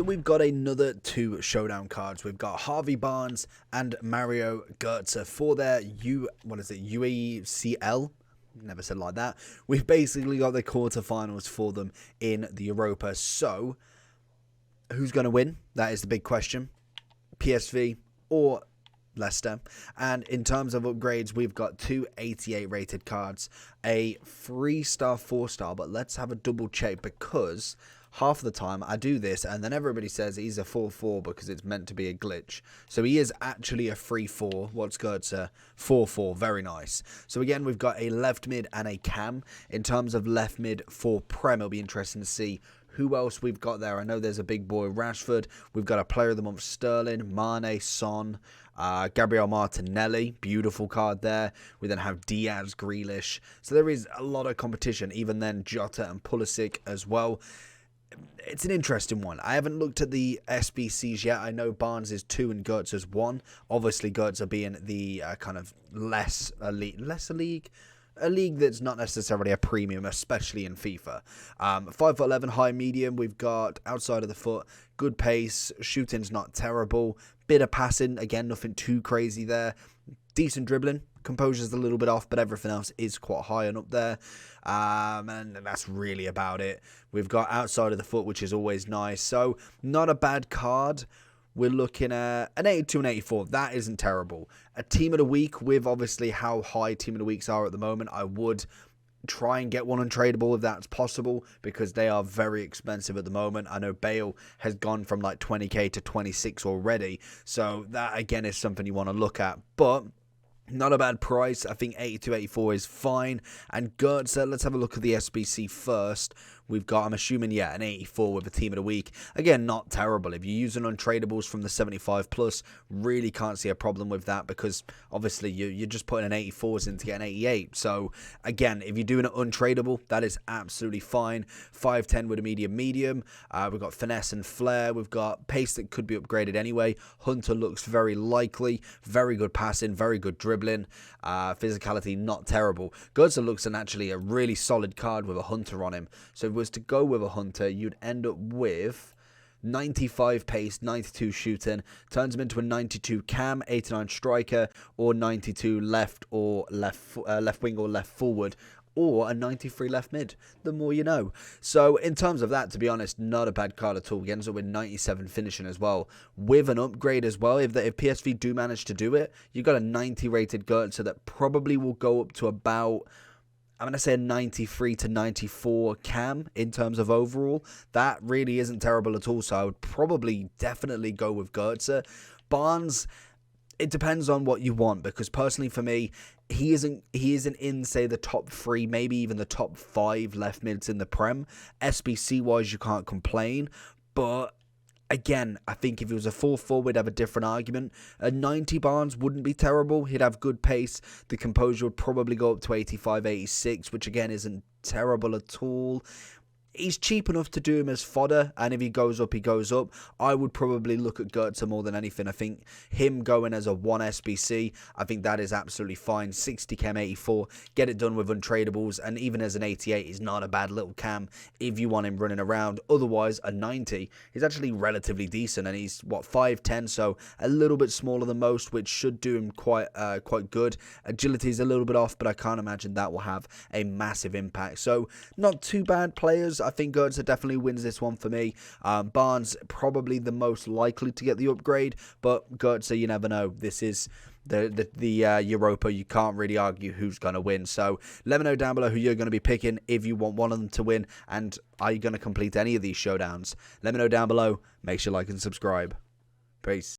we've got another two showdown cards. We've got Harvey Barnes and Mario Gotze for their UECL. Never said like that. We've basically got the quarterfinals for them in the Europa. So, who's going to win? That is the big question. PSV or Leicester. And in terms of upgrades, we've got two 88 rated cards, a 3-star, 4-star, but let's have a double check because half the time I do this and then everybody says he's a 4-4 because it's meant to be a glitch. So he is actually a 3-4. What's good, sir? 4-4. Very nice. So again, we've got a left mid and a cam. In terms of left mid for Prem, it'll be interesting to see who else we've got there. I know there's a big boy, Rashford. We've got a player of the month, Sterling, Mane, Son, Gabriel Martinelli. Beautiful card there. We then have Diaz, Grealish. So there is a lot of competition. Even then, Jota and Pulisic as well. It's an interesting one. I haven't looked at the SBCs yet. I know Barnes is 2 and Gotze is 1. Obviously, Gotze being the kind of a league that's not necessarily a premium, especially in FIFA. 5'11", high medium. We've got outside of the foot, good pace. Shooting's not terrible. Bit of passing, again, nothing too crazy there. Decent dribbling. Composure's a little bit off, but everything else is quite high and up there. And that's really about it. We've got outside of the foot, which is always nice. So, not a bad card. We're looking at an 82 and 84. That isn't terrible. A team of the week with obviously how high team of the weeks are at the moment. I would try and get one untradeable if that's possible because they are very expensive at the moment. I know Bale has gone from like 20k to 26 already. So that again is something you want to look at. But not a bad price. I think 82-84 is fine. And Gotze, let's have a look at the SBC first. We've got, I'm assuming, yeah, an 84 with a team of the week. Again, not terrible. If you're using untradables from the 75 plus, really can't see a problem with that because obviously you're just putting an 84s in to get an 88. So again, if you're doing it untradable, that is absolutely fine. 5'10 with a medium. We've got finesse and flair. We've got pace that could be upgraded anyway. Hunter looks very likely. Very good passing, very good dribbling. Physicality, not terrible. Gotze looks actually a really solid card with a Hunter on him. So if it was to go with a Hunter, you'd end up with 95 pace, 92 shooting, turns him into a 92 cam, 89 striker, or 92 left wing or left forward, or a 93 left mid. The more you know. So in terms of that, to be honest, not a bad card at all. He ends up with 97 finishing as well, with an upgrade as well. If PSV do manage to do it, you've got a 90 rated Gotze that probably will go up to about, I'm going to say, a 93 to 94 cam in terms of overall. That really isn't terrible at all. So I would probably definitely go with Gotze. Barnes, it depends on what you want, because personally for me, he isn't in, say, the top 3, maybe even the top 5 left mids in the Prem. SBC wise, you can't complain, but again, I think if he was a 4-4, we'd have a different argument. A 90 Barnes wouldn't be terrible. He'd have good pace. The composure would probably go up to 85, 86, which again isn't terrible at all. He's cheap enough to do him as fodder, and if he goes up, he goes up. I would probably look at Gotze more than anything. I think him going as a 1 SBC, I think that is absolutely fine. 60 cam 84, get it done with untradables, and even as an 88 is not a bad little cam if you want him running around. Otherwise, a 90 is actually relatively decent, and he's, what, 5'10", so a little bit smaller than most, which should do him quite good. Agility is a little bit off, but I can't imagine that will have a massive impact. So, not too bad players. I think Gotze definitely wins this one for me. Barnes probably the most likely to get the upgrade, but Gotze, you never know. This is the Europa. You can't really argue who's going to win. So let me know down below who you're going to be picking if you want one of them to win, and are you going to complete any of these showdowns? Let me know down below. Make sure you like and subscribe. Peace.